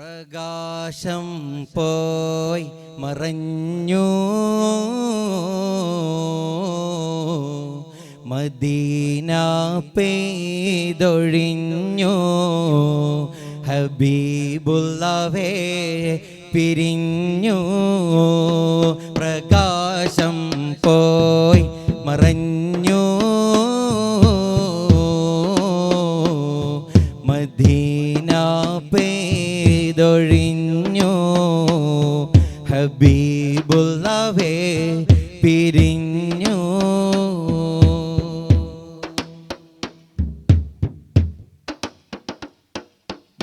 പ്രകാശം പോയി മറഞ്ഞു, മദീന പെയ്തൊഴിഞ്ഞു, ഹബീബുള്ളവേ പിരിഞ്ഞു. പ്രകാശം പോയി മറഞ്ഞു, മദീന പെയ്തൊഴിഞ്ഞു, ഹബീബുള്ളവേ പിരിഞ്ഞു.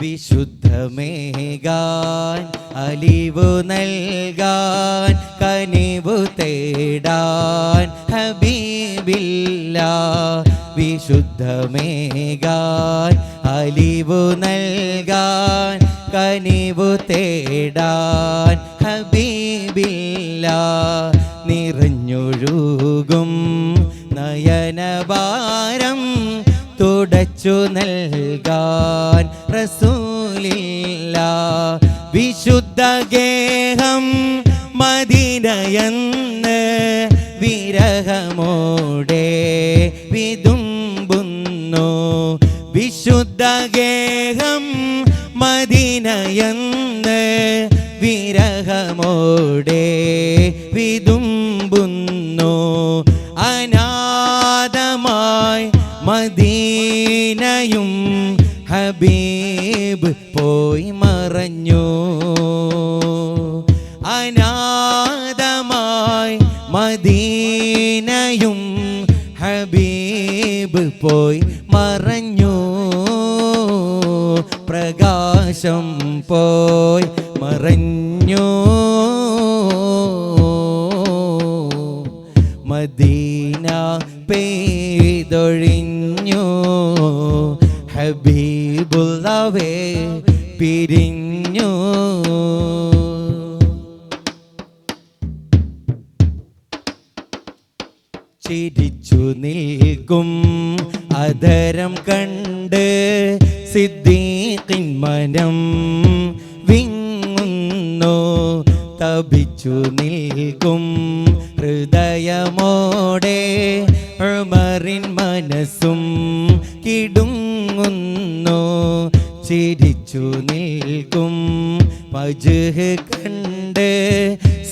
വിശുദ്ധമേകാൻ അലിവു നൽകാൻ കനിവു തേടാൻ ഹബീബില്ല. വിശുദ്ധമേകാൻ അലിവു നൽകാൻ കനിവു തേടാൻ ഹബീബില്ല. നിറഞ്ഞൊഴുകും നയനഭാരം തുടച്ചു നൽകാൻ റസൂലില്ല. വിശുദ്ധ ഗേഹം മദീനയെന്ന് വിരഹമോടെ വിതുമ്പുന്നു. വിശുദ്ധ ഗേഹം മദീനയെന്ന് വിരഹമോടെ വിതുമ്പുന്നു. അനാഥമായി മദീനയും ഹബീബ് പോയി മറഞ്ഞു. അനാഥമായി മദീനയും ഹബീബ് പോയി മറഞ്ഞു. പ്രകാശം പോയി മറഞ്ഞു, മദീന പെയ്തൊഴിഞ്ഞു, ഹബീബുള്ളവേ പിരിഞ്ഞു. ചിരിച്ചു നിൽക്കും അധരം കണ്ട് സിദ്ദീഖിൻ മനം വിങ്ങുന്നു. തപിച്ചു നിൽക്കും ഹൃദയമോടെ ഉമറിൻ മനസ്സും കിടുങ്ങുന്നു. ചിരിച്ചു നിൽക്കും വജ്ഹ് കണ്ട്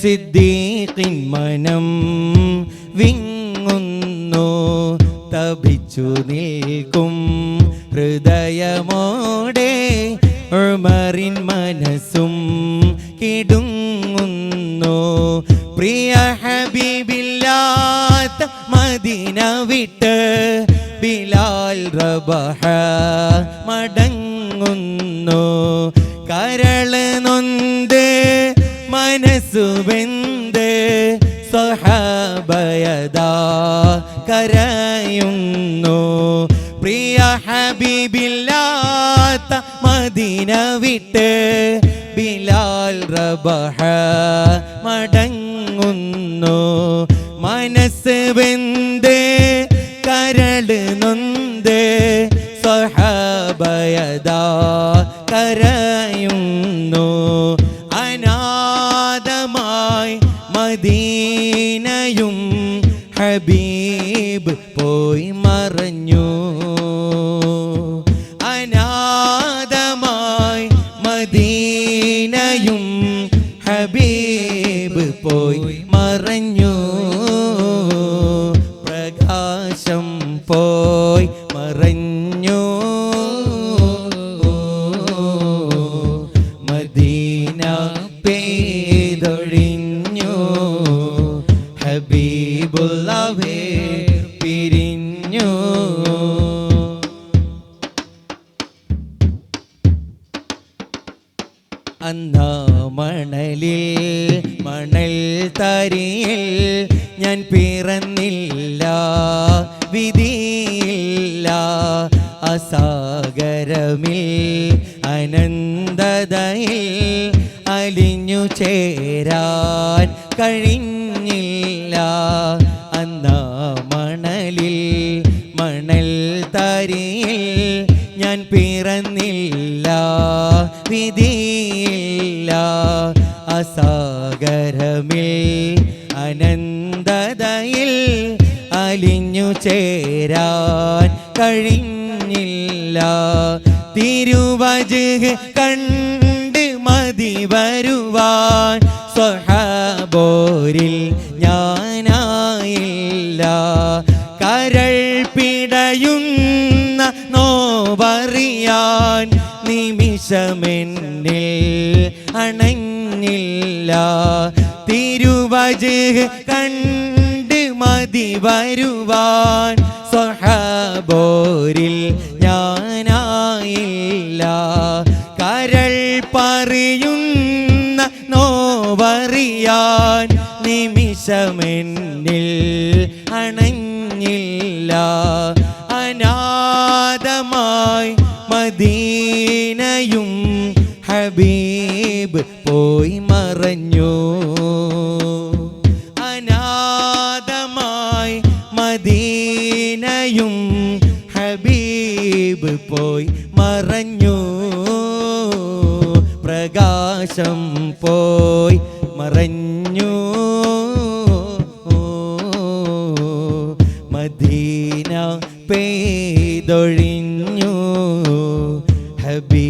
സിദ്ദീഖിൻ മനം വിങ്ങുന്നു. തപിച്ചു നിൽക്കും ഹൃദയമോടെ ഉമറിൻ മനസ്സും കിടുങ്ങുന്നു. പ്രിയ ഹബീബില്ലാത്ത മദീന വിട്ട് ബിലാൽ റബഹ മടങ്ങുന്നു. കരള് നൊന്ത് മനസ്സു വെന്ത് സ്വഹാബയദാ കരയുന്നു. പ്രിയ ഹബീബില്ലാത്ത മദീന വിട്ട് ബിലാൽ റബഹ മടങ്ങുന്നു. മനസ്സ് വെന്ത് കരള് നൊന്ത് സ്വഹാബയദാ കരയുന്നു. അനാഥമായി മദീനയും ഹബീബ് പോയി മറഞ്ഞു. അനാഥമായി മദീനയും ഹബീബ് പോയി മറഞ്ഞു. പ്രകാശം പോയി മറഞ്ഞു, മദീന പെയ്തൊഴിഞ്ഞു, ഹബീബുള്ളവേ പിരിഞ്ഞു. അന്നാ മണലിൽ മണൽ തരിയിൽ ഞാൻ പിറന്നില്ല, വിധിയില്ല. അസാഗരമിൽ അനന്തതയിൽ അലിഞ്ഞു ചേരാൻ കഴിഞ്ഞില്ല. അന്നാ മണലിൽ മണൽ തരിയിൽ ഞാൻ പിറന്നില്ല, വിധിയില്ല. അസാഗരമിൽ അനന്തതയിൽ അലിഞ്ഞു ചേരാൻ കഴിഞ്ഞില്ല. തിരുവജ്ഹ് കണ്ട് മതി വരുവാൻ സ്വഹാബോരിൽ ഞാനായില്ല. കരൾ പിടയുന്ന നോവറിയാൻ നിമിഷമെന്നിൽ അണഞ്ഞില്ല. തിരുവജ്ഹ് കണ്ട് മതി വരുവാൻ സ്വഹാബോരിൽ ഞാനായില്ല. കരൾ പറയുന്ന നോവറിയാൻ നിമിഷമെന്നിൽ അണഞ്ഞില്ല. അനാഥമായി മദീനയും ഹബീബ് പോയി മറഞ്ഞു. അനാഥമായി മദീനയും ഹബീബ് പോയി മറഞ്ഞു. പ്രകാശം പോയി മറഞ്ഞു. മദീന പെയ്തൊഴിഞ്ഞു. ഹബീബ്